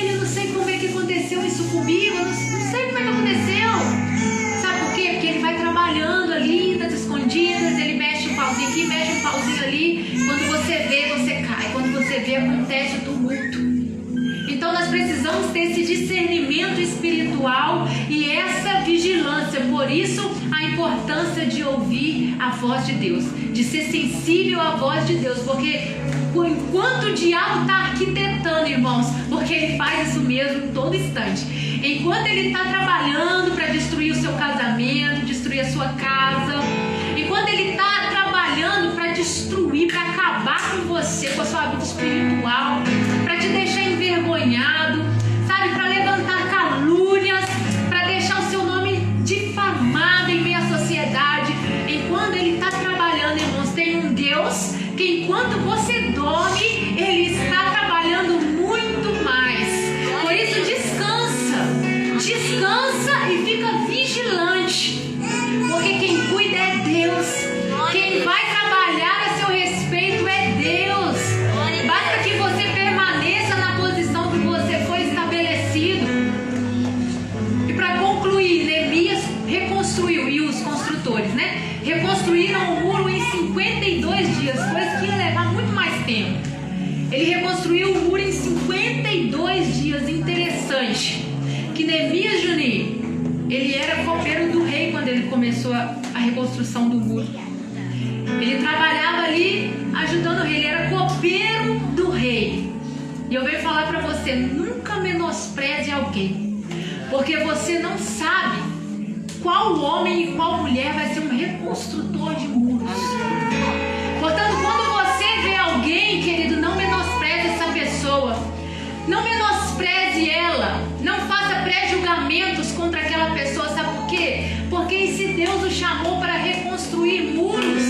Eu não sei como é que aconteceu isso comigo, eu não sei como é que aconteceu. Sabe por quê? Porque ele vai trabalhando ali, das escondidas, ele mexe um pauzinho aqui, mexe um pauzinho ali. Quando você vê, você cai. Quando você vê, acontece o tumulto. Então nós precisamos ter esse discernimento espiritual e essa vigilância. Por isso a importância de ouvir a voz de Deus, de ser sensível à voz de Deus, porque enquanto o diabo está arquitetando, irmãos, porque ele faz isso mesmo em todo instante, enquanto ele está trabalhando para destruir o seu casamento, destruir a sua casa, enquanto ele está trabalhando para destruir, para acabar com você, com a sua vida espiritual, para te deixar envergonhado, sabe, para levantar calúnias, para deixar o seu nome difamado em meio à sociedade. Enquanto ele está trabalhando, irmãos, tem um Deus que enquanto você dorme, ele está trabalhando muito mais. Por isso descansa e fica vigilante, porque quem cuida é Deus, quem vai trabalhar a seu respeito é Deus. Basta que você permaneça na posição que você foi estabelecido. E para concluir, Neemias reconstruiu, e os construtores, né? Reconstruíram o muro em 52 dias, coisa que ia levar muito mais tempo. Ele reconstruiu o muro em 52 dias. Interessante que Neemias, Juninho, ele era copeiro do rei quando ele começou a reconstrução do muro. Ele trabalhava ali ajudando o rei, ele era copeiro do rei. E eu venho falar para você, nunca menospreze alguém, porque você não sabe qual homem e qual mulher vai ser um reconstrutor de muros. Portanto, quando você vê alguém, querido, não menospreze essa pessoa, não menospreze ela, não faça pré-julgamentos contra aquela pessoa. Sabe por quê? Porque se Deus o chamou para reconstruir muros,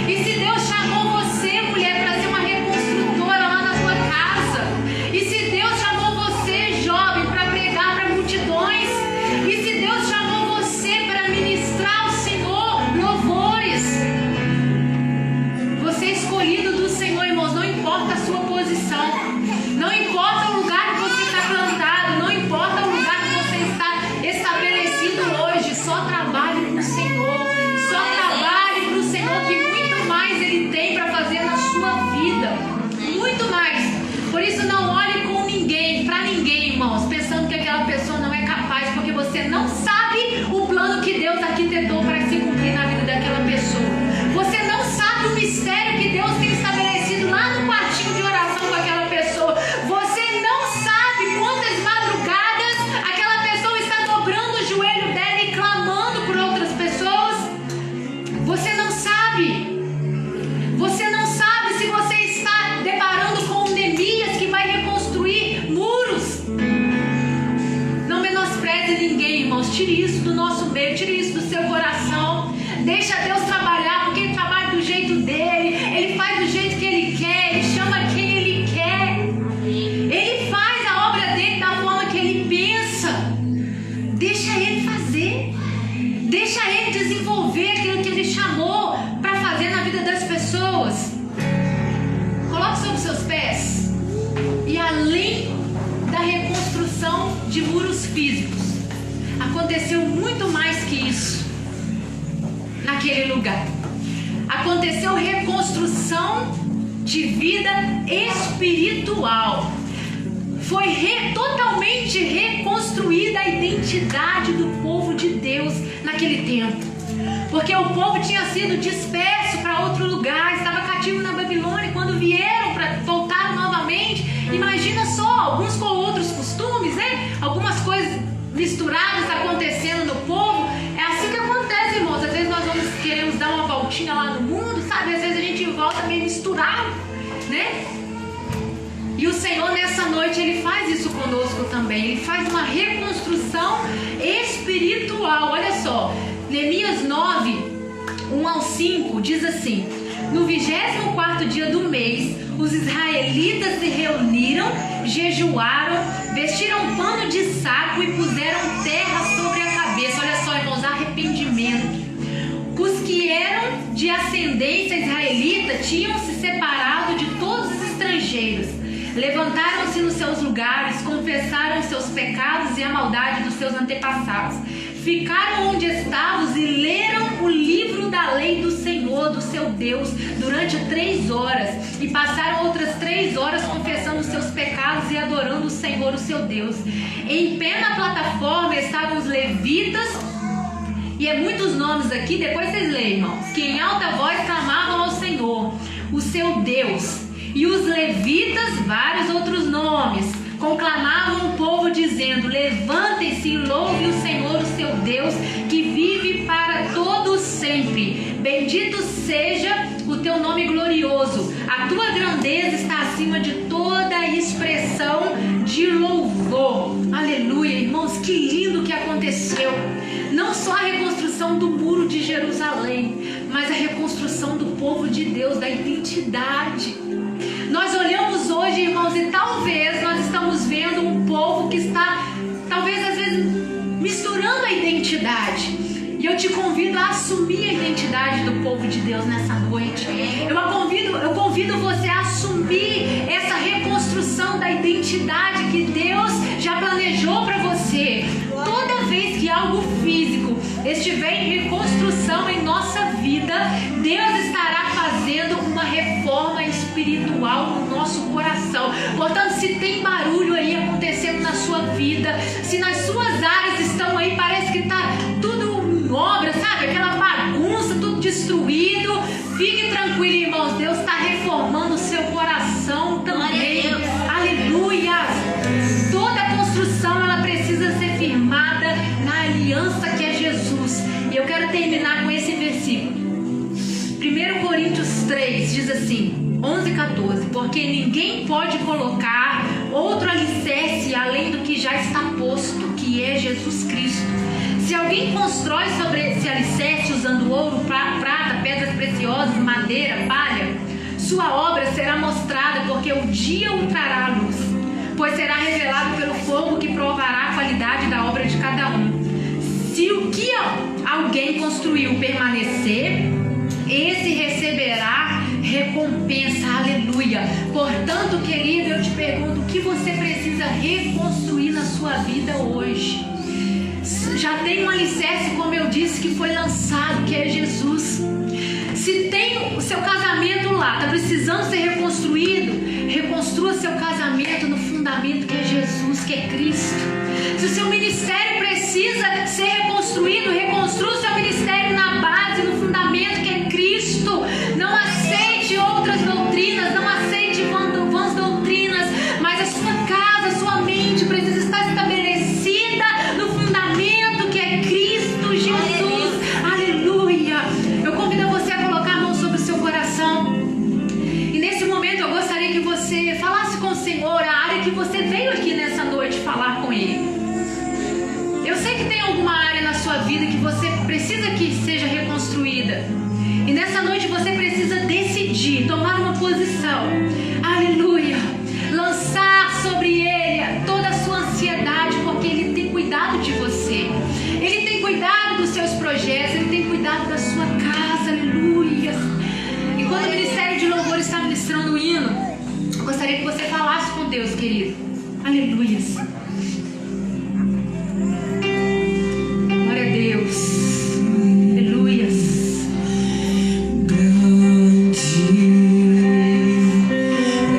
e se Deus chamou você, mulher, para ser uma reconstrutora lá na sua casa, e se Deus chamou você, jovem, para pregar para multidões, e se Deus chamou você para ministrar ao Senhor louvores, você é escolhido do Senhor, irmãos. Não importa a sua posição, não importa o lugar que você está plantado, não importa o lugar que você está estabelecido hoje, só trabalhe para o Senhor, só trabalhe para o Senhor, que muito mais Ele tem para fazer na sua vida, muito mais. Por isso não olhe com ninguém, para ninguém, irmãos. arquitetou para se cumprir na vida daquela pessoa. Você não sabe o mistério que Deus tem estabelecido lá no quartinho de oração com aquela pessoa. Você não sabe quantas madrugadas aquela pessoa está dobrando o joelho dela e clamando por outras pessoas. Você não sabe. Você não sabe se você está deparando com um Neemias que vai reconstruir muros. Não menospreze ninguém, irmãos. Tire isso do nosso meio, tire isso do seu coração. Deixa Deus trabalhar, porque Ele trabalha do jeito dele. Ele faz do jeito que Ele quer. Ele chama quem Ele quer. Ele faz a obra dele da forma que Ele pensa. Deixa Ele fazer. Deixa Ele desenvolver aquilo que Ele chamou para fazer na vida das pessoas. Coloque sobre seus pés. E além da reconstrução de muros físicos, aconteceu muito mais que isso naquele lugar. Aconteceu reconstrução de vida espiritual. Foi totalmente reconstruída a identidade do povo de Deus naquele tempo. Porque o povo tinha sido disperso para outro lugar, estava cativo na Babilônia, e quando voltaram novamente, imagina só, alguns com outros costumes, né? Algumas coisas misturadas acontecendo no povo. É assim que acontece, irmãos. Às vezes nós queremos dar uma voltinha lá no mundo, sabe? Às vezes a gente volta meio misturado, né? E o Senhor nessa noite, Ele faz isso conosco também. Ele faz uma reconstrução espiritual. Olha só, Neemias 9, 1 ao 5 diz assim: no 24º dia do mês, os israelitas se reuniram, jejuaram, vestiram pano de saco e puseram terra sobre a cabeça. Olha só, irmãos, arrependimento. Os que eram de ascendência israelita tinham se separado de todos os estrangeiros. Levantaram-se nos seus lugares, confessaram seus pecados e a maldade dos seus antepassados. Ficaram onde estavam e leram o livro da lei do Senhor, do seu Deus, durante 3 horas. E passaram outras 3 horas confessando seus pecados e adorando o Senhor, o seu Deus. Em pé na plataforma estavam os levitas, e é muitos nomes aqui, depois vocês leem, irmãos, que em alta voz clamavam ao Senhor, o seu Deus. E os levitas, vários outros nomes, conclamavam o povo dizendo: levantem-se e louve o Senhor, o seu Deus, que vive para todos sempre. Bendito seja o teu nome glorioso. A tua grandeza está acima de toda expressão de louvor. Aleluia, irmãos, que lindo que aconteceu. Não só a reconstrução do muro de Jerusalém, mas a reconstrução do povo de Deus, da identidade. Nós olhamos hoje, irmãos, e talvez nós estamos vendo um povo que está, talvez às vezes, misturando a identidade. E eu te convido a assumir a identidade do povo de Deus nessa noite. Eu convido você a assumir essa reconstrução da identidade que Deus já planejou para você. Toda vez que algo físico estiver em reconstrução em nossa vida, Deus estará fazendo uma reforma espiritual no nosso coração. Portanto, se tem barulho aí acontecendo na sua vida, se nas suas áreas estão aí, parece que está tudo em obra, sabe? Aquela bagunça, tudo destruído, fique tranquilo, irmãos. Deus está reformando o seu coração também. Aleluia! Toda construção, ela precisa ser firmada na aliança que é Jesus. E eu quero terminar com esse versículo. 1 Coríntios 3 diz assim, 11 e 14: porque ninguém pode colocar outro alicerce além do que já está posto, que é Jesus Cristo. Se alguém constrói sobre esse alicerce usando ouro, prata, pedras preciosas, madeira, palha, sua obra será mostrada, porque o dia o trará à luz, pois será revelado pelo fogo que provará a qualidade da obra de cada um. Se o que alguém construiu permanecer, esse receberá recompensa. Aleluia! Portanto, querido, eu te pergunto, o que você precisa reconstruir na sua vida hoje? Já tem um alicerce, como eu disse, que foi lançado, que é Jesus. Se tem o seu casamento lá, está precisando ser reconstruído, reconstrua seu casamento no fundamento que é Jesus, que é Cristo. Se o seu ministério precisa ser reconstruído, reconstrua o seu ministério área que você veio aqui nessa noite falar com Ele. Eu sei que tem alguma área na sua vida que você precisa que seja reconstruída. E nessa noite você precisa decidir, tomar uma posição. Aleluia. Lançar sobre Ele toda a sua ansiedade, porque Ele tem cuidado de você. Ele tem cuidado dos seus projetos, Ele tem cuidado da sua casa. Aleluia. Enquanto o Ministério de Louvor está ministrando o hino, eu gostaria que você falasse com Deus, querido. Aleluia. Glória a Deus. Aleluia. Grande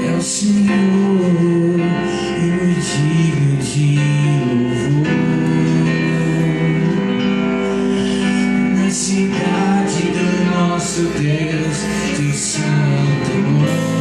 é o Senhor e muito digno de louvor. Na cidade do nosso Deus, do santo monte.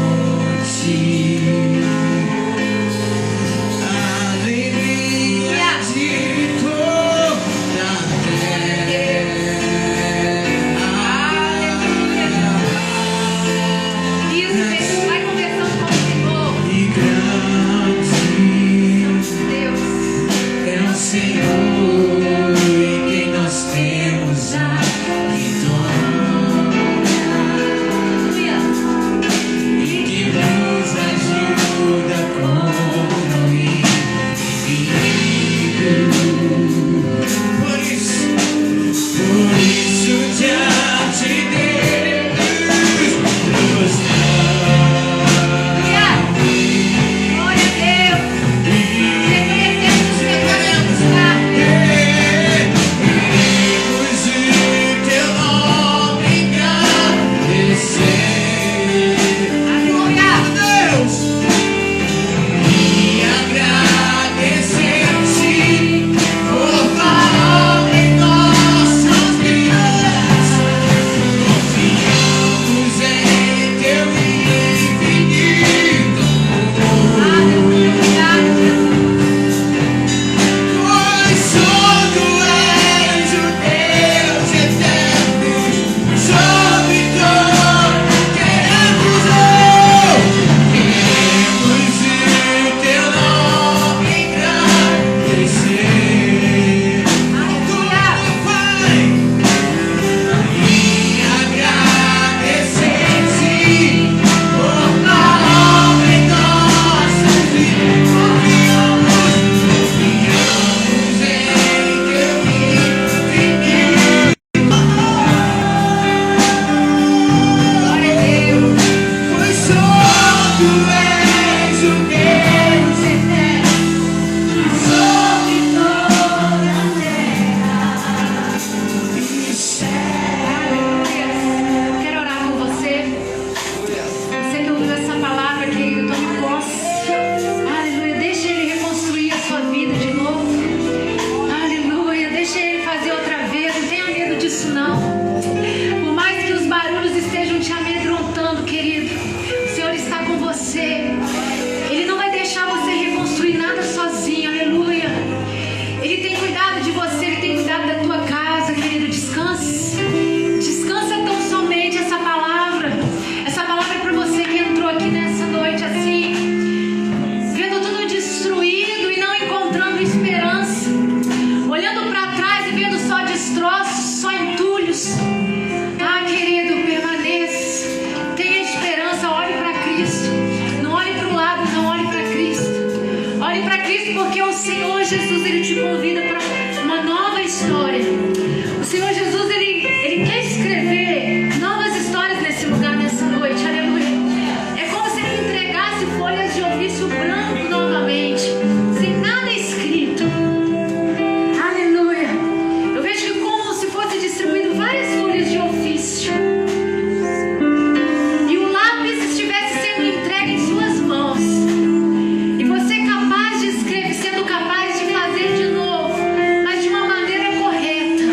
Sendo capaz de fazer de novo, mas de uma maneira correta.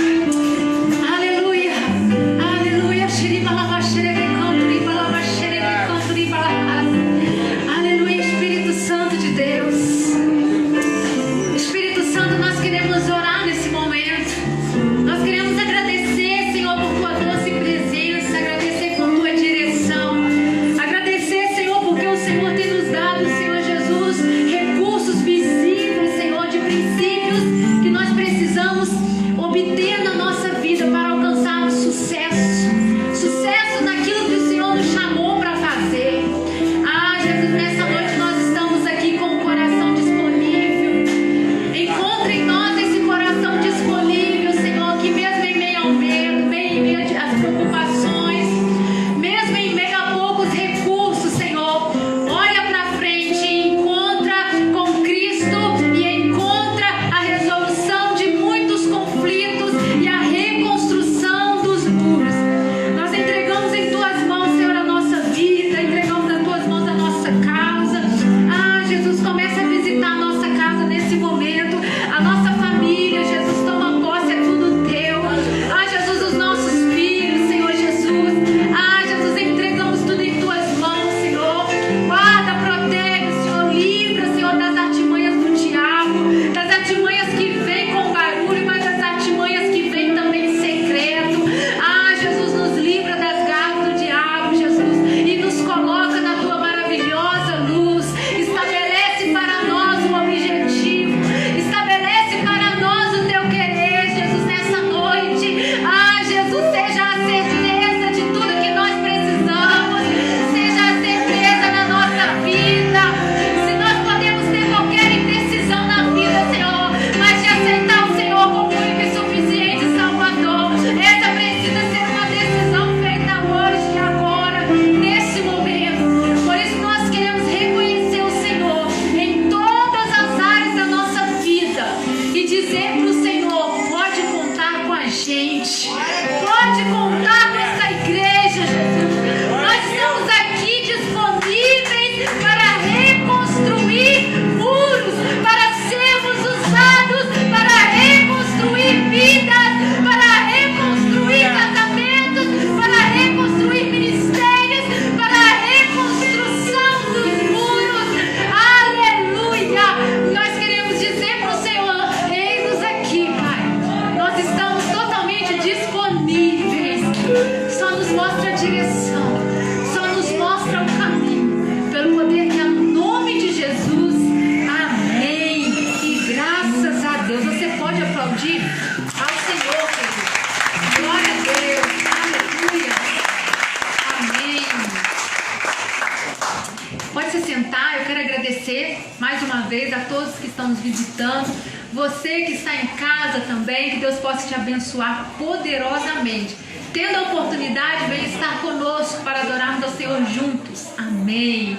mais uma vez a todos que estão nos visitando. Você que está em casa também, que Deus possa te abençoar poderosamente. Tendo a oportunidade, venha estar conosco para adorarmos ao Senhor juntos. Amém.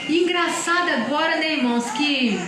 E engraçado agora, né, irmãos, que